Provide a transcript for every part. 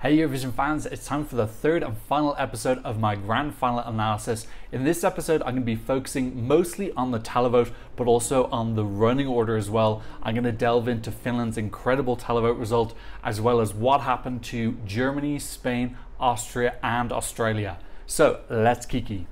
Hey Eurovision fans, it's time for the third and final episode of my Grand Final analysis. In this episode, I'm going to be focusing mostly on the televote, but also on the running order as well. I'm going to delve into Finland's incredible televote result, as well as what happened to Germany, Spain, Austria, and Australia. So let's kiki.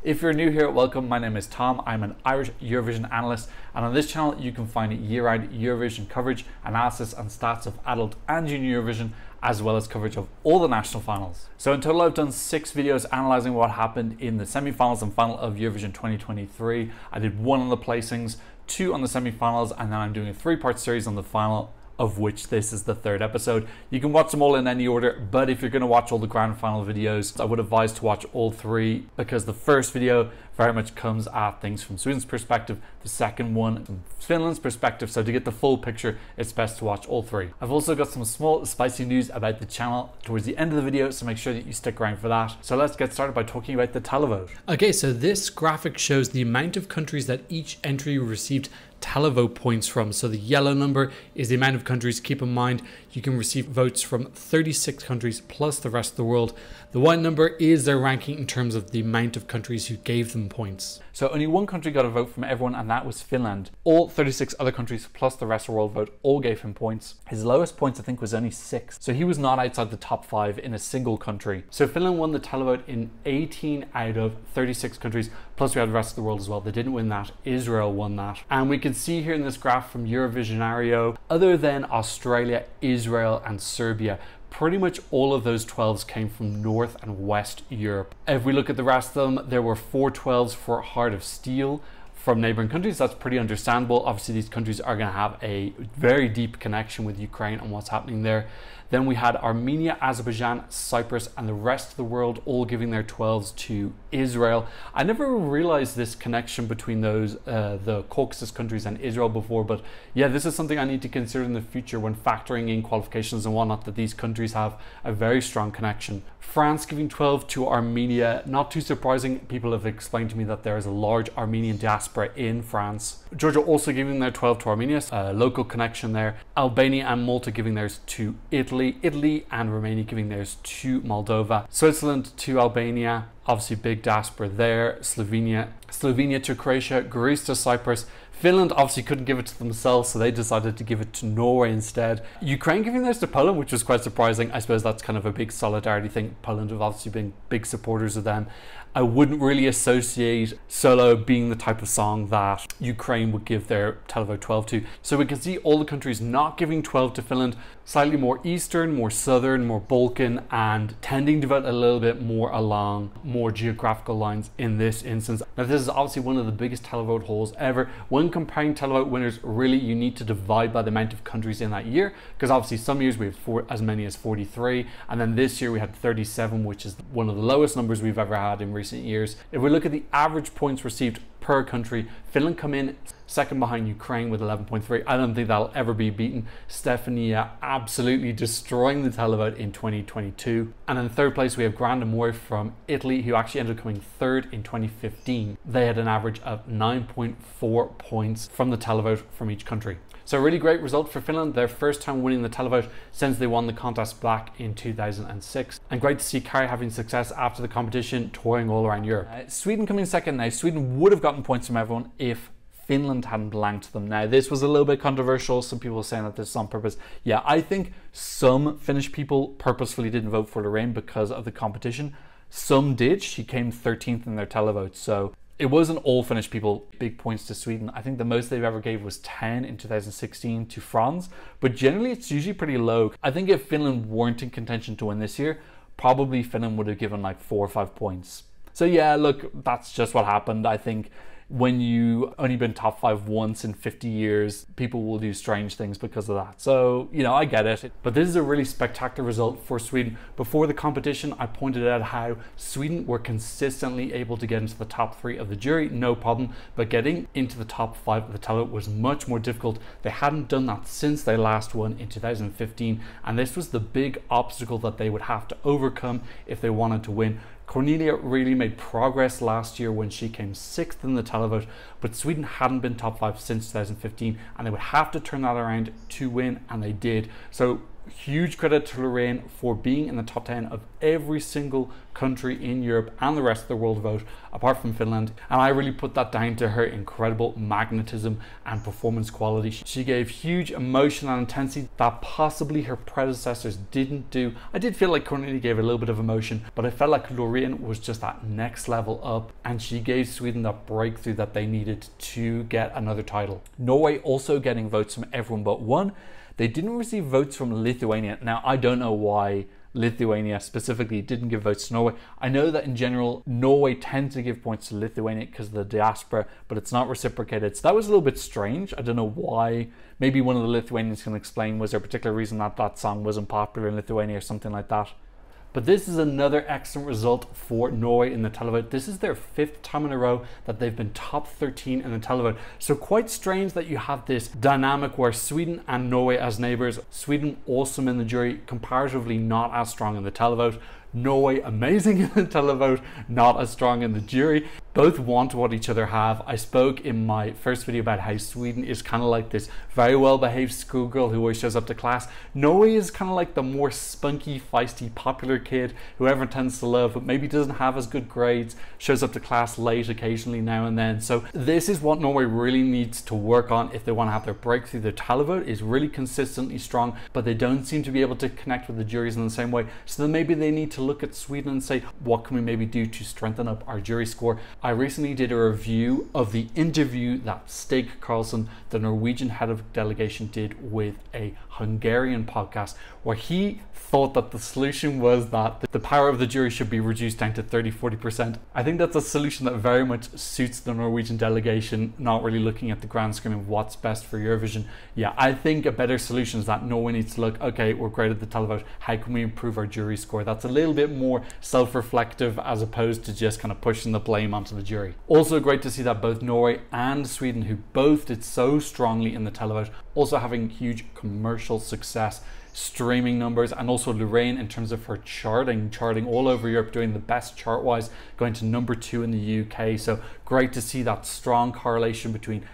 If you're new here, welcome. My name is Tom. I'm an Irish Eurovision analyst, and on this channel you can find year-round Eurovision coverage, analysis and stats of adult and junior Eurovision, as well as coverage of all the national finals. So in total I've done 6 videos analysing what happened in the semi-finals and final of Eurovision 2023. I did 1 on the placings, 2 on the semi-finals, and then I'm doing a 3-part series on the final, of which this is the 3rd episode. You can watch them all in any order, but if you're going to watch all the grand final videos, I would advise to watch all 3, because the first video very much comes at things from Sweden's perspective, the second one from Finland's perspective, so to get the full picture, it's best to watch all 3. I've also got some small spicy news about the channel towards the end of the video, so make sure that you stick around for that. So let's get started by talking about the televote. Okay, so this graphic shows the amount of countries that each entry received televote points from. So the yellow number is the amount of countries. Keep in mind you can receive votes from 36 countries plus the rest of the world. The white number is their ranking in terms of the amount of countries who gave them points. So only 1 country got a vote from everyone, and that was Finland. All 36 other countries plus the rest of the world vote all gave him points. His lowest points I think was only 6. So he was not outside the top 5 in a single country. So Finland won the televote in 18 out of 36 countries, plus we had the rest of the world as well. They didn't win that. Israel won that. And we can see here in this graph from Eurovisionario, other than Australia, Israel and Serbia, pretty much all of those 12s came from North and West Europe. If we look at the rest of them, there were 4 12s for Heart of Steel from neighboring countries. That's pretty understandable. Obviously these countries are going to have a very deep connection with Ukraine and what's happening there. Then we had Armenia, Azerbaijan, Cyprus, and the rest of the world all giving their 12s to Israel. I never realized this connection between those, the Caucasus countries and Israel before, but yeah, this is something I need to consider in the future when factoring in qualifications and whatnot, that these countries have a very strong connection. France giving 12 to Armenia, not too surprising. People have explained to me that there is a large Armenian diaspora in France. Georgia also giving their 12 to Armenia, a local connection there. Albania and Malta giving theirs to Italy and Romania giving theirs to Moldova. Switzerland to Albania, obviously big diaspora there. Slovenia to Croatia, Greece to Cyprus. Finland obviously couldn't give it to themselves, so they decided to give it to Norway instead. Ukraine giving theirs to Poland, which was quite surprising. I suppose that's kind of a big solidarity thing. Poland have obviously been big supporters of them. I wouldn't really associate Solo being the type of song that Ukraine would give their televote 12 to. So we can see all the countries not giving 12 to Finland, slightly more Eastern, more Southern, more Balkan, and tending to vote a little bit more along more geographical lines in this instance. Now this is obviously one of the biggest televote hauls ever. When comparing televote winners, really you need to divide by the amount of countries in that year, because obviously some years we have as many as 43, and then this year we had 37, which is one of the lowest numbers we've ever had in recent years. If we look at the average points received per country, Finland come in second behind Ukraine with 11.3. I don't think that'll ever be beaten. Stefania absolutely destroying the televote in 2022. And in 3rd place we have Grand from Italy, who actually ended up coming 3rd in 2015. They had an average of 9.4 points from the televote from each country. So a really great result for Finland, their first time winning the televote since they won the contest back in 2006. And great to see Kari having success after the competition, touring all around Europe. Sweden coming second. Now Sweden would have gotten points from everyone if Finland hadn't belonged to them. Now this was a little bit controversial. Some people saying that this is on purpose. Yeah, I think some Finnish people purposefully didn't vote for Lorraine because of the competition. Some did. She came 13th in their televote, so it wasn't all Finnish people. Big points to Sweden. I think the most they've ever gave was 10 in 2016 to France, but generally it's usually pretty low. I think if Finland weren't in contention to win this year, probably Finland would have given like 4 or 5 points. So yeah, look, that's just what happened. I think when you only been top 5 once in 50 years, people will do strange things because of that. So, you know, I get it. But this is a really spectacular result for Sweden. Before the competition, I pointed out how Sweden were consistently able to get into the top 3 of the jury, no problem. But getting into the top 5 of the televote was much more difficult. They hadn't done that since they last won in 2015. And this was the big obstacle that they would have to overcome if they wanted to win. Cornelia really made progress last year when she came 6th in the televote, but Sweden hadn't been top 5 since 2015, and they would have to turn that around to win, and they did. So Huge credit to Lorraine for being in the top 10 of every single country in Europe and the rest of the world vote, apart from Finland. And I really put that down to her incredible magnetism and performance quality. She gave huge emotion and intensity that possibly her predecessors didn't do. I did feel like Cornelia gave a little bit of emotion, but I felt like Lorraine was just that next level up, and she gave Sweden that breakthrough that they needed to get another title. Norway also getting votes from everyone but one. They didn't receive votes from Lithuania. Now, I don't know why Lithuania specifically didn't give votes to Norway. I know that in general, Norway tends to give points to Lithuania because of the diaspora, but it's not reciprocated. So that was a little bit strange. I don't know why. Maybe one of the Lithuanians can explain, was there a particular reason that that song wasn't popular in Lithuania or something like that? But this is another excellent result for Norway in the televote. This is their 5th time in a row that they've been top 13 in the televote. So quite strange that you have this dynamic where Sweden and Norway as neighbours, Sweden awesome in the jury, comparatively not as strong in the televote. Norway amazing in the televote, not as strong in the jury. Both want what each other have. I spoke in my first video about how Sweden is kind of like this very well-behaved schoolgirl who always shows up to class. Norway is kind of like the more spunky, feisty, popular kid who everyone tends to love, but maybe doesn't have as good grades, shows up to class late occasionally now and then. So this is what Norway really needs to work on if they want to have their breakthrough. Their televote is really consistently strong, but they don't seem to be able to connect with the juries in the same way. So then maybe they need to look at Sweden and say, what can we maybe do to strengthen up our jury score? I recently did a review of the interview that Stig Karlsson, the Norwegian head of delegation, did with a Hungarian podcast, where he thought that the solution was that the power of the jury should be reduced down to 30-40%. I think that's a solution that very much suits the Norwegian delegation, not really looking at the grand scheme of what's best for Eurovision. Yeah, I think a better solution is that Norway needs to look, okay, we're great at the televote, how can we improve our jury score? That's a little bit more self-reflective as opposed to just kind of pushing the blame onto the jury. Also great to see that both Norway and Sweden, who both did so strongly in the televote, also having huge commercial success, streaming numbers, and also Lorraine in terms of her charting all over Europe, doing the best chart wise, going to number 2 in the UK. So great to see that strong correlation between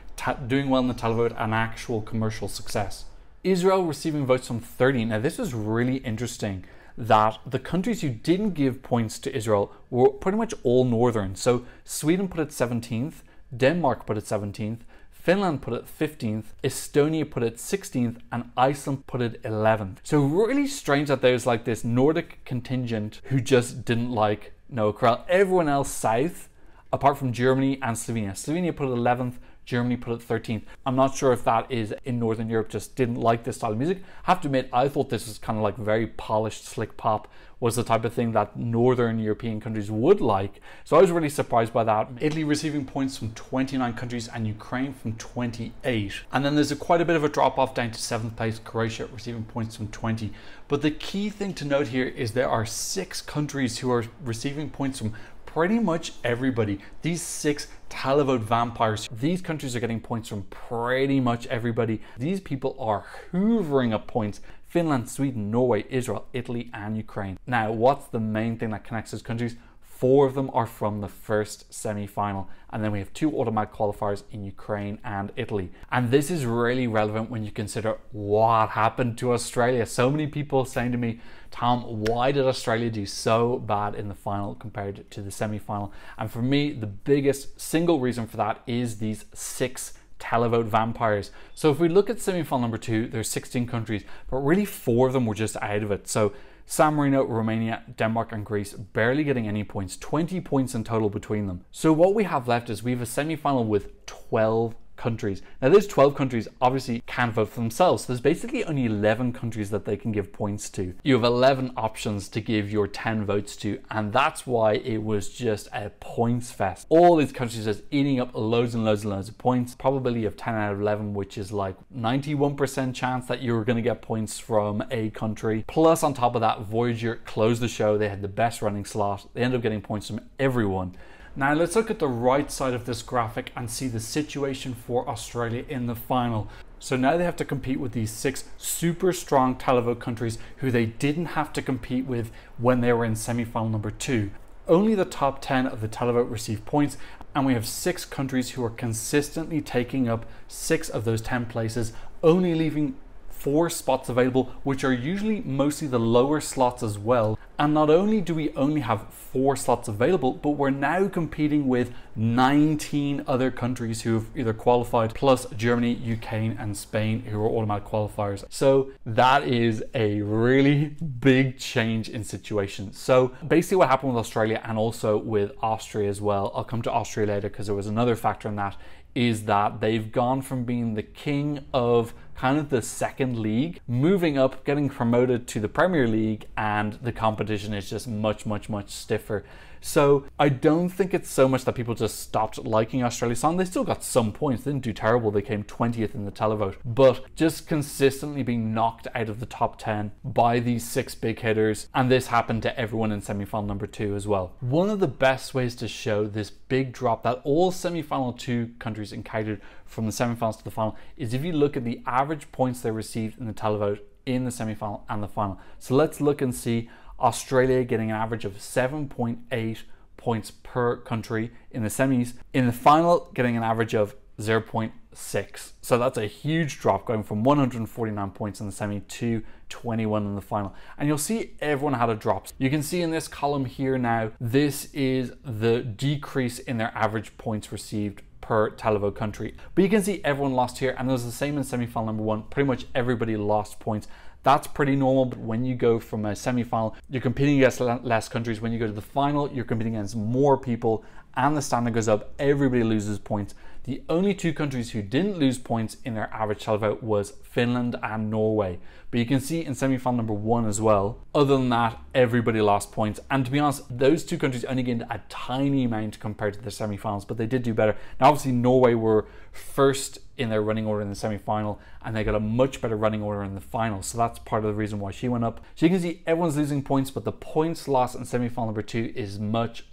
doing well in the televote and actual commercial success. Israel receiving votes from 30. Now this is really interesting that the countries who didn't give points to Israel were pretty much all northern. So Sweden put it 17th, Denmark put it 17th, Finland put it 15th, Estonia put it 16th, and Iceland put it 11th. So really strange that there's like this Nordic contingent who just didn't like Noah Corral. Everyone else south, apart from Germany and Slovenia. Slovenia put it 11th, Germany put it 13th. I'm not sure if that is in Northern Europe just didn't like this style of music. I have to admit, I thought this was kind of like very polished, slick pop was the type of thing that Northern European countries would like. So I was really surprised by that. Italy receiving points from 29 countries and Ukraine from 28. And then there's quite a bit of a drop off down to 7th place, Croatia receiving points from 20. But the key thing to note here is there are 6 countries who are receiving points from pretty much everybody. These 6 televote vampires, these countries are getting points from pretty much everybody. These people are hoovering up points. Finland, Sweden, Norway, Israel, Italy, and Ukraine. Now, what's the main thing that connects those countries? 4 of them are from the first semi-final, and then we have 2 automatic qualifiers in Ukraine and Italy. And this is really relevant when you consider what happened to Australia. So many people saying to me, Tom, why did Australia do so bad in the final compared to the semi-final? And for me, the biggest single reason for that is these 6 televote vampires. So if we look at semi-final number 2, there's 16 countries, but really 4 of them were just out of it. So San Marino, Romania, Denmark, and Greece barely getting any points, 20 points in total between them. So what we have left is we have a semi-final with 12 countries. Now those 12 countries obviously can't vote for themselves. So there's basically only 11 countries that they can give points to. You have 11 options to give your 10 votes to, and that's why it was just a points fest. All these countries just eating up loads and loads and loads of points. Probability of 10 out of 11, which is like 91% chance that you're going to get points from a country. Plus on top of that, Voyager closed the show. They had the best running slot. They ended up getting points from everyone. Now let's look at the right side of this graphic and see the situation for Australia in the final. So now they have to compete with these 6 super strong televote countries who they didn't have to compete with when they were in semi-final number 2. Only the top 10 of the televote receive points, and we have 6 countries who are consistently taking up 6 of those 10 places, only leaving 4 spots available, which are usually mostly the lower slots as well. And not only do we only have 4 slots available, but we're now competing with 19 other countries who have either qualified, plus Germany, UK, and Spain, who are automatic qualifiers. So that is a really big change in situation. So basically what happened with Australia and also with Austria as well, I'll come to Austria later because there was another factor in that, is that they've gone from being the king of kind of the second league, moving up, getting promoted to the Premier League, and the competition is just much stiffer. So I don't think it's so much that people just stopped liking Australia's song. They still got some points. They didn't do terrible. They came 20th in the televote. But just consistently being knocked out of the top 10 by these 6 big hitters. And this happened to everyone in semi-final number 2 as well. One of the best ways to show this big drop that all semi-final 2 countries encountered from the semi-finals to the final is if you look at the average points they received in the televote in the semi-final and the final. So let's look and see Australia getting an average of 7.8 points per country in the semis. In the final, getting an average of 0.6. So that's a huge drop, going from 149 points in the semi to 21 in the final. And you'll see everyone had a drop. You can see in this column here now, this is the decrease in their average points received per televote country. But you can see everyone lost here, and it was the same in semi-final number 1. Pretty much everybody lost points. That's pretty normal, but when you go from a semi-final, you're competing against less countries. When you go to the final, you're competing against more people, and the standard goes up. Everybody loses points. The only 2 countries who didn't lose points in their average televote was Finland and Norway. But you can see in semi-final number 1 as well, other than that, everybody lost points. And to be honest, those 2 countries only gained a tiny amount compared to the semi-finals, but they did do better. Now, obviously, Norway were first in their running order in the semi-final, and they got a much better running order in the final. So that's part of the reason why she went up. So you can see everyone's losing points, but the points lost in semi-final number 2 is much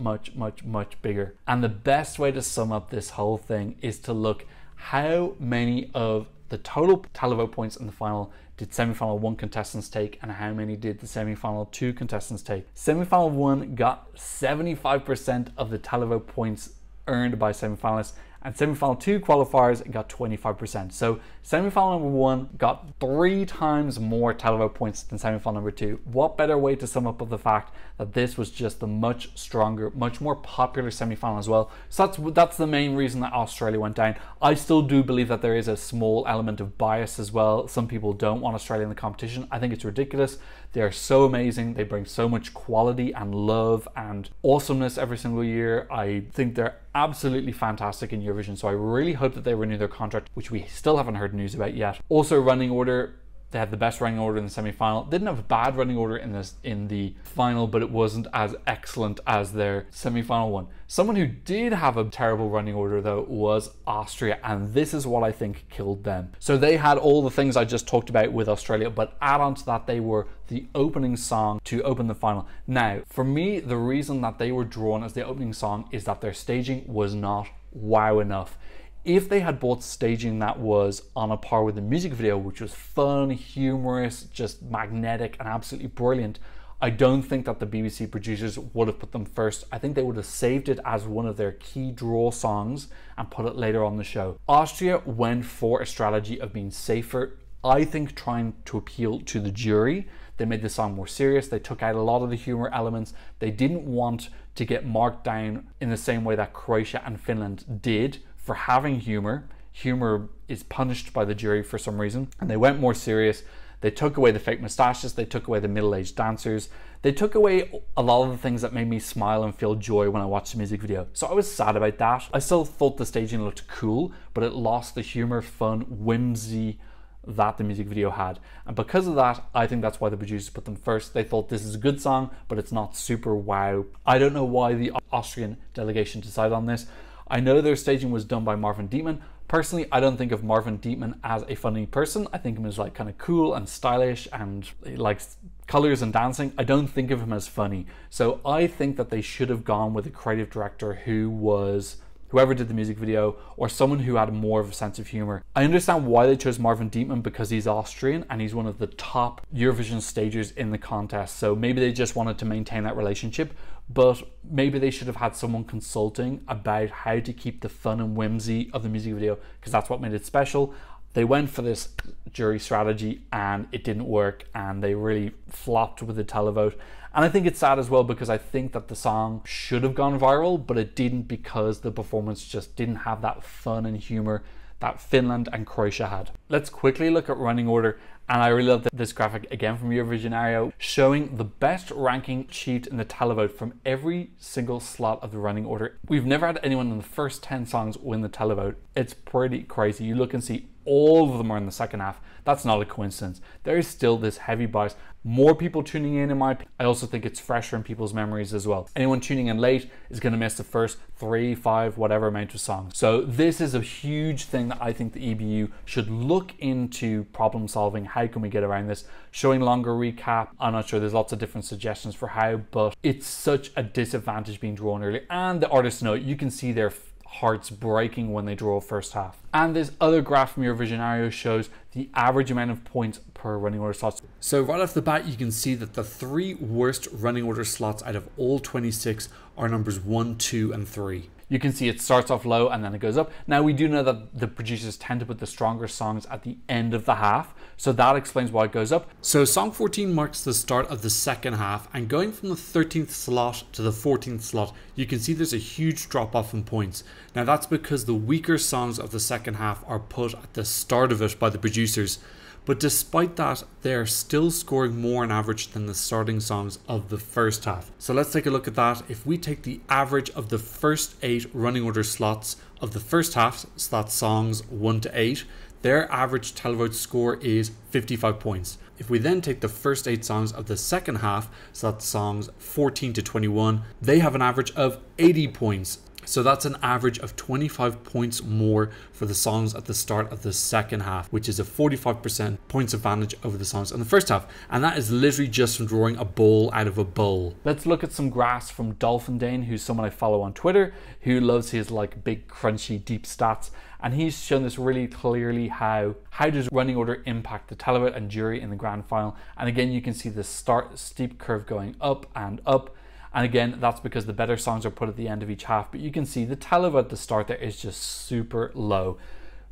bigger. And the best way to sum up this whole thing is to look how many of the total televote points in the final did semi-final 1 contestants take, and how many did the semi-final 2 contestants take. Semi-final 1 got 75% of the televote points earned by semi-finalists, and semi-final 2 qualifiers got 25%. So semi-final number 1 got 3 times more televote points than semi-final number 2. What better way to sum up the fact that this was just the much stronger, much more popular semi-final as well. So that's the main reason that Australia went down. I still do believe that there is a small element of bias as well. Some people don't want Australia in the competition. I think it's ridiculous. They are so amazing. They bring so much quality and love and awesomeness every single year. I think they're absolutely fantastic in Eurovision. So I really hope that they renew their contract, which we still haven't heard news about yet. Also, running order. They had the best running order in the semi-final. Didn't have a bad running order in the final, but it wasn't as excellent as their semi-final one. Someone who did have a terrible running order though was Austria, and this is what I think killed them. So they had all the things I just talked about with Australia, but add on to that, they were the opening song to open the final. Now, for me, the reason that they were drawn as the opening song is that their staging was not wow enough. If they had bought staging that was on a par with the music video, which was fun, humorous, just magnetic and absolutely brilliant, I don't think that the BBC producers would have put them first. I think they would have saved it as one of their key draw songs and put it later on the show. Austria went for a strategy of being safer, I think trying to appeal to the jury. They made the song more serious. They took out a lot of the humor elements. They didn't want to get marked down in the same way that Croatia and Finland did for having humor. Humor is punished by the jury for some reason, and they went more serious. They took away the fake mustaches, they took away the middle-aged dancers, they took away a lot of the things that made me smile and feel joy when I watched the music video. So I was sad about that. I still thought the staging looked cool, but it lost the humor, fun, whimsy that the music video had. And because of that, I think that's why the producers put them first. They thought this is a good song, but it's not super wow. I don't know why the Austrian delegation decided on this. I know their staging was done by Marvin Dietmann. Personally, I don't think of Marvin Dietmann as a funny person. I think of him as like kind of cool and stylish and he likes colors and dancing. I don't think of him as funny. So I think that they should have gone with a creative director who was whoever did the music video, or someone who had more of a sense of humor. I understand why they chose Marvin Dietmann, because he's Austrian and he's one of the top Eurovision stagers in the contest. So maybe they just wanted to maintain that relationship, but maybe they should have had someone consulting about how to keep the fun and whimsy of the music video, because that's what made it special. They went for this jury strategy and it didn't work, and they really flopped with the televote. And I think it's sad as well, because I think that the song should have gone viral, but it didn't, because the performance just didn't have that fun and humor that Finland and Croatia had. Let's quickly look at running order. And I really love this graphic again from Eurovision, showing the best ranking sheet in the televote from every single slot of the running order. We've never had anyone in the first 10 songs win the televote. It's pretty crazy. You look and see all of them are in the second half. That's not a coincidence. There is still this heavy bias. More people tuning in my opinion. I also think it's fresher in people's memories as well. Anyone tuning in late is going to miss the first 3, 5, whatever amount of songs. So this is a huge thing that I think the EBU should look into problem solving. How can we get around this? Showing longer recap. I'm not sure, there's lots of different suggestions for how, but it's such a disadvantage being drawn early. And the artists know it. You can see their hearts breaking when they draw first half. And this other graph from Eurovision shows the average amount of points per running order slots. So right off the bat, you can see that the 3 worst running order slots out of all 26 are numbers 1, 2, and 3. You can see it starts off low and then it goes up. Now we do know that the producers tend to put the stronger songs at the end of the half, so that explains why it goes up. So song 14 marks the start of the second half, and going from the 13th slot to the 14th slot, you can see there's a huge drop off in points. Now that's because the weaker songs of the second half are put at the start of it by the producers. But despite that, they're still scoring more on average than the starting songs of the first half. So let's take a look at that. If we take the average of the first 8 running order slots of the first half, so that's songs 1 to 8, their average televote score is 55 points. If we then take the first 8 songs of the second half, so that's songs 14 to 21, they have an average of 80 points. So that's an average of 25 points more for the songs at the start of the second half, which is a 45% points advantage over the songs in the first half. And that is literally just from drawing a ball out of a bowl. Let's look at some graphs from Dolphin, who's someone I follow on Twitter, who loves his like big crunchy deep stats. And he's shown this really clearly, how does running order impact the televote and jury in the grand final. And again, you can see the steep curve going up and up. And again, that's because the better songs are put at the end of each half. But you can see the televote at the start there is just super low.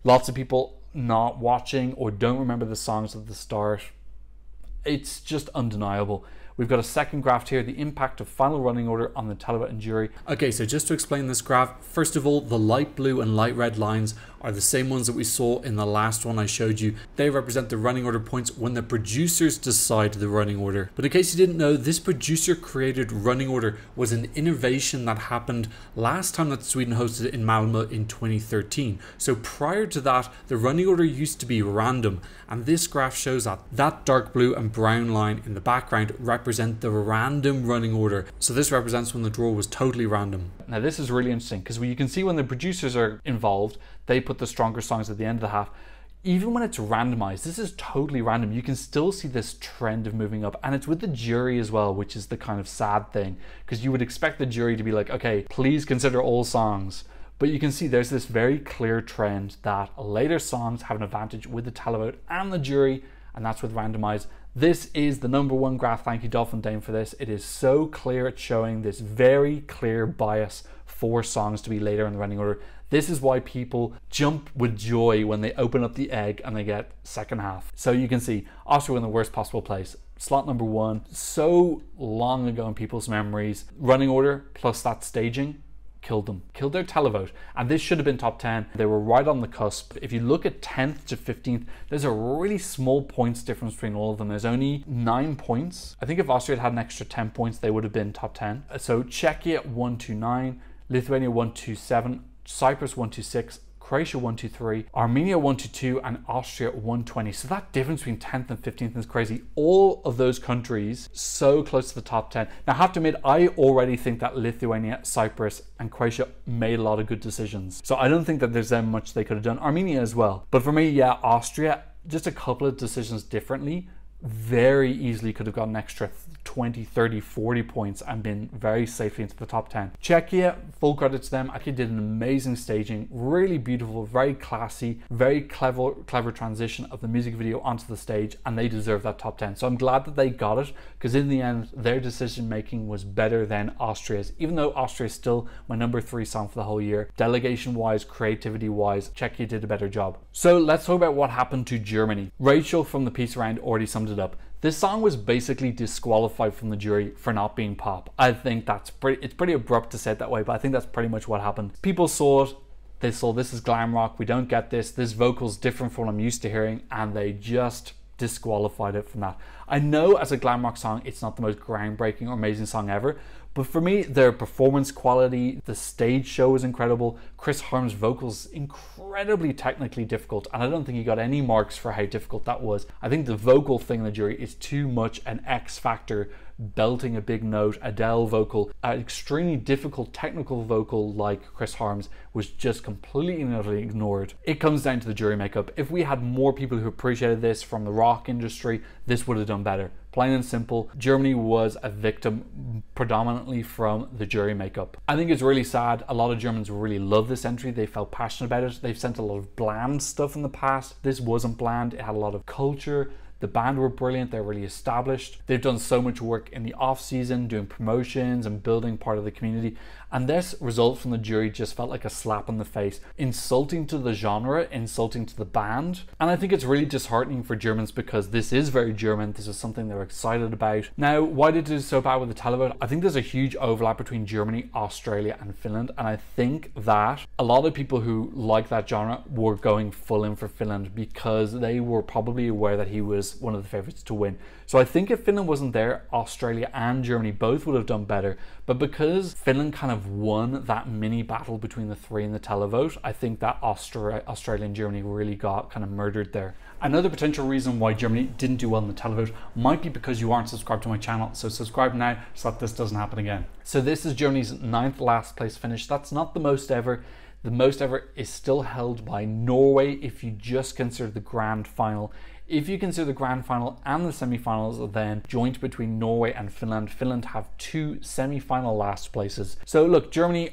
Lots of people not watching or don't remember the songs at the start. It's just undeniable. We've got a second graph here, the impact of final running order on the televote and jury. Okay, so just to explain this graph, first of all, the light blue and light red lines are the same ones that we saw in the last one I showed you. They represent the running order points when the producers decide the running order. But in case you didn't know, this producer created running order was an innovation that happened last time that Sweden hosted it in Malmö in 2013. So prior to that, the running order used to be random, and this graph shows that. That dark blue and brown line in the background represent the random running order. So this represents when the draw was totally random. Now this is really interesting, because you can see when the producers are involved, they put the stronger songs at the end of the half. Even when it's randomized, this is totally random. You can still see this trend of moving up, and it's with the jury as well, which is the kind of sad thing, because you would expect the jury to be like, okay, please consider all songs. But you can see there's this very clear trend that later songs have an advantage with the televote and the jury, and that's with randomized. This is the #1 graph. Thank you, Dolphin Dane, for this. It is so clear at showing this very clear bias for songs to be later in the running order. This is why people jump with joy when they open up the egg and they get second half. So you can see Austria in the worst possible place. Slot #1, so long ago in people's memories. Running order plus that staging killed them, killed their televote. And this should have been top 10. They were right on the cusp. If you look at 10th to 15th, there's a really small points difference between all of them. There's only 9 points. I think if Austria had an extra 10 points, they would have been top 10. So Czechia 129, Lithuania 127, Cyprus 126, Croatia 123, Armenia 122, and Austria 120. So that difference between 10th and 15th is crazy. All of those countries so close to the top 10. Now I have to admit, I already think that Lithuania, Cyprus, and Croatia made a lot of good decisions. So I don't think that there's that much they could have done. Armenia as well. But for me, yeah, Austria, just a couple of decisions differently, very easily could have got an extra 20, 30, 40 points and been very safely into the top 10. Czechia, full credit to them. Actually did an amazing staging, really beautiful, very classy, very clever transition of the music video onto the stage, and they deserve that top 10. So I'm glad that they got it, because in the end, their decision making was better than Austria's. Even though Austria is still my number 3 song for the whole year, delegation wise, creativity wise, Czechia did a better job. So let's talk about what happened to Germany. Rachel from the piece around already summed it up. This song was basically disqualified from the jury for not being pop. I think it's pretty abrupt to say it that way, but I think that's pretty much what happened. People saw it, they saw this is glam rock, we don't get this vocal's different from what I'm used to hearing, and they just disqualified it from that. I know as a glam rock song, it's not the most groundbreaking or amazing song ever, but for me, their performance quality, the stage show is incredible. Chris Harm's vocals incredibly technically difficult, and I don't think he got any marks for how difficult that was. I think the vocal thing in the jury is too much an X factor, belting a big note, Adele vocal. An extremely difficult technical vocal like Chris Harm's was just completely and utterly ignored. It comes down to the jury makeup. If we had more people who appreciated this from the rock industry, this would have done better. Plain and simple, Germany was a victim predominantly from the jury makeup. I think it's really sad. A lot of Germans really love this entry. They felt passionate about it. They've sent a lot of bland stuff in the past. This wasn't bland. It had a lot of culture. The band were brilliant, they're really established. They've done so much work in the off season, doing promotions and building part of the community. And this result from the jury just felt like a slap in the face. Insulting to the genre, insulting to the band. And I think it's really disheartening for Germans, because this is very German. This is something they're excited about. Now, why did it do so bad with the televote? I think there's a huge overlap between Germany, Australia and Finland. And I think that a lot of people who like that genre were going full in for Finland, because they were probably aware that he was one of the favorites to win. So I think if Finland wasn't there, Australia and Germany both would have done better. But because Finland kind of won that mini battle between the three in the televote, I think that Australia and Germany really got kind of murdered there. Another potential reason why Germany didn't do well in the televote might be because you aren't subscribed to my channel. So subscribe now so that this doesn't happen again. So this is Germany's 9th last place finish. That's not the most ever. The most ever is still held by Norway if you just consider the grand final. If you consider the grand final and the semi-finals, then joint between Norway and Finland, Finland have 2 semi-final last places. So look, Germany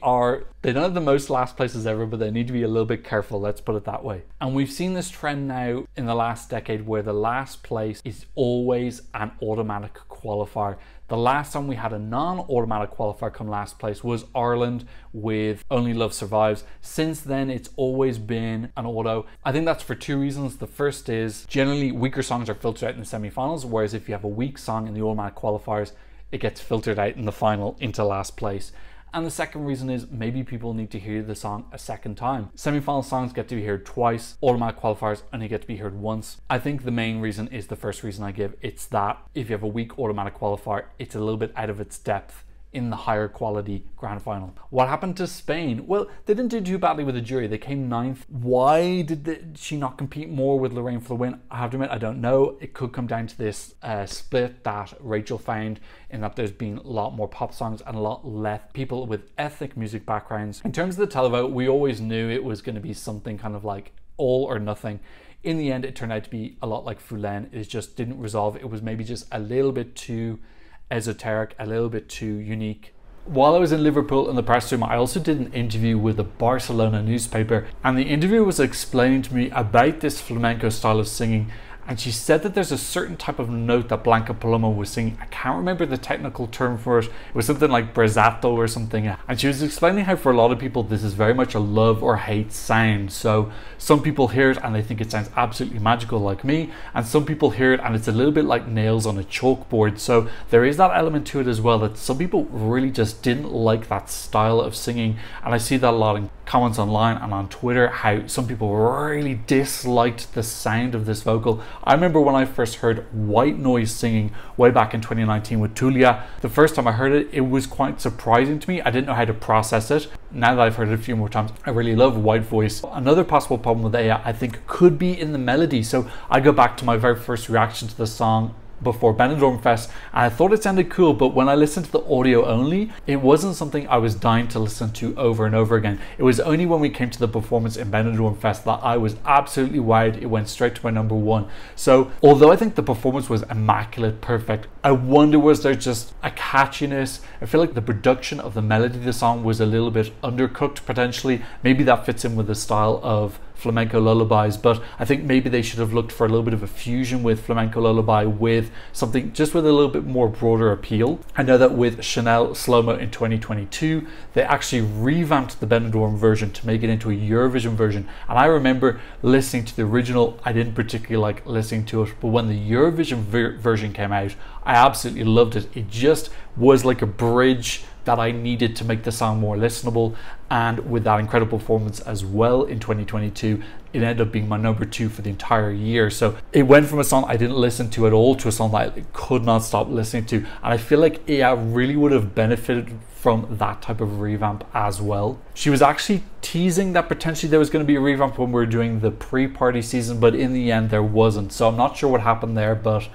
they don't have the most last places ever, but they need to be a little bit careful, let's put it that way. And we've seen this trend now in the last decade where the last place is always an automatic qualifier. The last time we had a non-automatic qualifier come last place was Ireland with Only Love Survives. Since then, it's always been an auto. I think that's for 2 reasons. The first is generally weaker songs are filtered out in the semi-finals, whereas if you have a weak song in the automatic qualifiers, it gets filtered out in the final into last place. And the second reason is maybe people need to hear the song a second time. Semi-final songs get to be heard twice, automatic qualifiers only get to be heard once. I think the main reason is the first reason I give. It's that if you have a weak automatic qualifier, it's a little bit out of its depth in the higher quality grand final. What happened to Spain? Well, they didn't do too badly with the jury. They came 9th. Why did she not compete more with Lorraine for the win? I have to admit, I don't know. It could come down to this split that Rachel found, in that there's been a lot more pop songs and a lot less people with ethnic music backgrounds. In terms of the televote, we always knew it was going to be something kind of like all or nothing. In the end, it turned out to be a lot like Foulen. It just didn't resolve. It was maybe just a little bit too esoteric, a little bit too unique. While I was in Liverpool in the press room, I also did an interview with a Barcelona newspaper, and the interviewer was explaining to me about this flamenco style of singing, and she said that there's a certain type of note that Blanca Paloma was singing. I can't remember the technical term for it. It was something like brazzato or something. And she was explaining how for a lot of people, this is very much a love or hate sound. So some people hear it and they think it sounds absolutely magical like me. And some people hear it and it's a little bit like nails on a chalkboard. So there is that element to it as well, that some people really just didn't like that style of singing. And I see that a lot in comments online and on Twitter, how some people really disliked the sound of this vocal. I remember when I first heard White Noise singing way back in 2019 with Tulia. The first time I heard it, it was quite surprising to me. I didn't know how to process it. Now that I've heard it a few more times, I really love White Voice. Another possible problem with Aya, I think, could be in the melody. So I go back to my very first reaction to the song before Benidorm Fest, and I thought it sounded cool, but when I listened to the audio only, it wasn't something I was dying to listen to over and over again. It was only when we came to the performance in Benidorm Fest that I was absolutely wowed. It went straight to my number one. So although I think the performance was immaculate, perfect, I wonder, was there just a catchiness? I feel like the production of the melody of the song was a little bit undercooked potentially. Maybe that fits in with the style of flamenco lullabies, but I think maybe they should have looked for a little bit of a fusion with flamenco lullaby with something just with a little bit more broader appeal. I know that with Chanel Slow-Mo in 2022, they actually revamped the Benidorm version to make it into a Eurovision version, and I remember listening to the original. I didn't particularly like listening to it, but when the Eurovision version came out, I absolutely loved it. It just was like a bridge that I needed to make the song more listenable, and with that incredible performance as well in 2022, it ended up being my number two for the entire year. So it went from a song I didn't listen to at all to a song that I could not stop listening to, and I feel like it really would have benefited from that type of revamp as well. She was actually teasing that potentially there was going to be a revamp when we were doing the pre-party season, but in the end there wasn't, so I'm not sure what happened there, but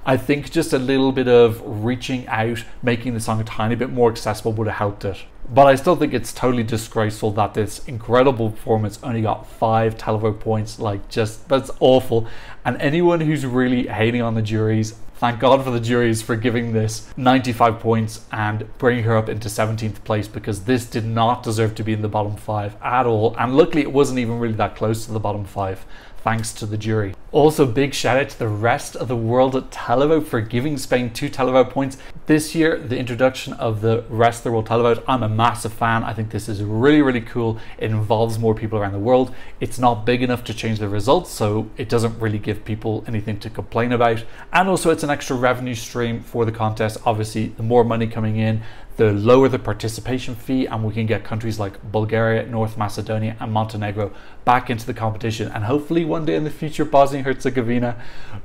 I think just a little bit of reaching out, making the song a tiny bit more accessible would have helped it. But I still think it's totally disgraceful that this incredible performance only got 5 Televote points. Like, just, that's awful. And anyone who's really hating on the juries, thank God for the juries for giving this 95 points and bringing her up into 17th place, because this did not deserve to be in the bottom 5 at all. And luckily it wasn't even really that close to the bottom 5. Thanks to the jury. Also, big shout out to the rest of the world at Televote for giving Spain 2 Televote points. This year, the introduction of the rest of the world Televote, I'm a massive fan. I think this is really, really cool. It involves more people around the world. It's not big enough to change the results, so it doesn't really give people anything to complain about. And also, it's an extra revenue stream for the contest. Obviously, the more money coming in, the lower the participation fee, and we can get countries like Bulgaria, North Macedonia and Montenegro back into the competition, and hopefully one day in the future Bosnia Herzegovina,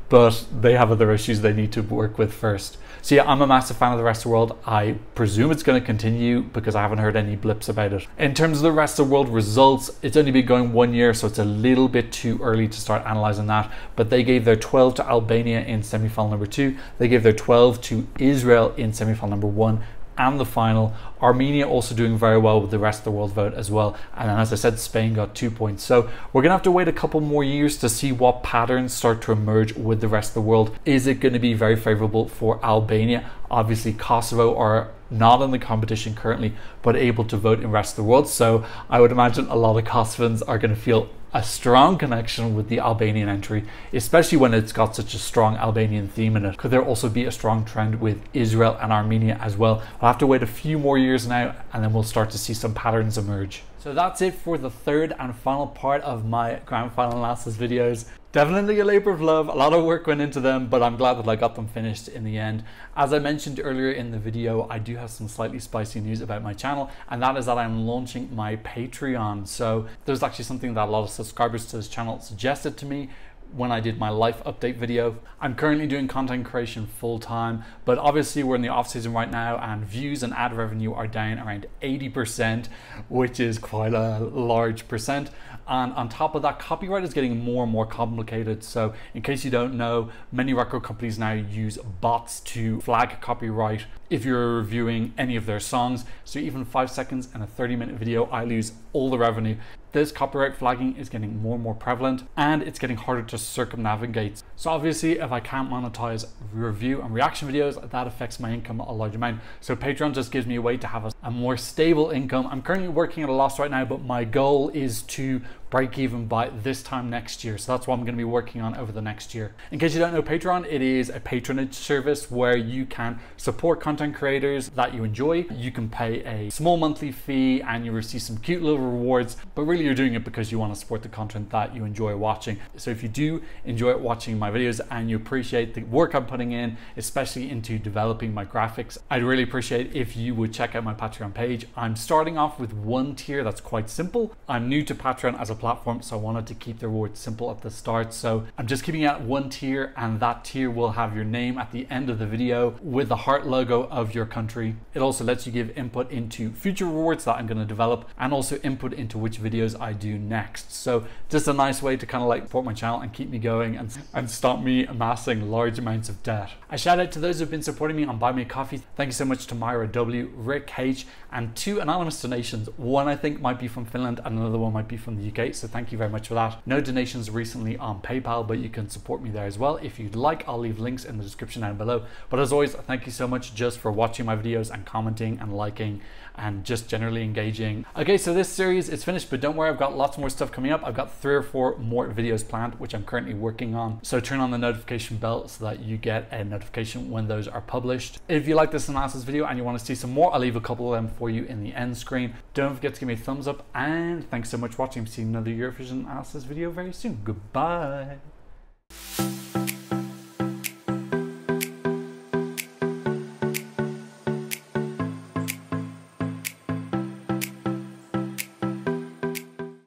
but they have other issues they need to work with first. So yeah, I'm a massive fan of the rest of the world. I presume it's going to continue because I haven't heard any blips about it. In terms of the rest of the world results, it's only been going 1 year, so it's a little bit too early to start analysing that, but they gave their 12 to Albania in semi-final number 2, they gave their 12 to Israel in semi-final number 1, and the final. Armenia also doing very well with the rest of the world vote as well, and then as I said, Spain got 2 points. So we're gonna have to wait a couple more years to see what patterns start to emerge with the rest of the world. Is it going to be very favorable for Albania? Obviously Kosovo are not in the competition currently, but able to vote in the rest of the world, so I would imagine a lot of Kosovans are going to feel a strong connection with the Albanian entry, especially when it's got such a strong Albanian theme in it. Could there also be a strong trend with Israel and Armenia as well? We'll have to wait a few more years now, and then we'll start to see some patterns emerge. So that's it for the third and final part of my grand final analysis videos. Definitely a labor of love, a lot of work went into them, but I'm glad that I got them finished in the end. As I mentioned earlier in the video, I do have some slightly spicy news about my channel, and that is that I'm launching my Patreon. So there's actually something that a lot of subscribers to this channel suggested to me when I did my life update video. I'm currently doing content creation full time, but obviously we're in the off season right now, and views and ad revenue are down around 80%, which is quite a large percent. And on top of that, copyright is getting more and more complicated. So in case you don't know, many record companies now use bots to flag copyright if you're reviewing any of their songs. So even 5 seconds in a 30-minute video, I lose all the revenue. This copyright flagging is getting more and more prevalent, and it's getting harder to circumnavigate. So obviously, if I can't monetize review and reaction videos, that affects my income a large amount. So Patreon just gives me a way to have a more stable income. I'm currently working at a loss right now, but my goal is to break even by this time next year. So that's what I'm going to be working on over the next year. In case you don't know Patreon, it is a patronage service where you can support content creators that you enjoy. You can pay a small monthly fee and you receive some cute little rewards, but really you're doing it because you want to support the content that you enjoy watching. So if you do enjoy watching my videos and you appreciate the work I'm putting in, especially into developing my graphics, I'd really appreciate if you would check out my Patreon page. I'm starting off with one tier that's quite simple. I'm new to Patreon as a platform, so I wanted to keep the rewards simple at the start. So I'm just keeping it at one tier, and that tier will have your name at the end of the video with the heart logo of your country. It also lets you give input into future rewards that I'm going to develop, and also input into which videos I do next. So just a nice way to kind of like support my channel and keep me going and stop me amassing large amounts of debt. A shout out to those who've been supporting me on Buy Me a Coffee. Thank you so much to Myra W, Rick H, and 2 anonymous donations. One I think might be from Finland and another one might be from the UK, so thank you very much for that. No donations recently on PayPal, but you can support me there as well if you'd like. I'll leave links in the description down below. But as always, thank you so much just for watching my videos and commenting and liking and just generally engaging. Okay, so this series is finished, but don't worry, I've got lots more stuff coming up. I've got 3 or 4 more videos planned, which I'm currently working on. So turn on the notification bell so that you get a notification when those are published. If you like this analysis video and you want to see some more, I'll leave a couple of them for you in the end screen. Don't forget to give me a thumbs up, and thanks so much for watching. See you in another Eurovision analysis video very soon. Goodbye.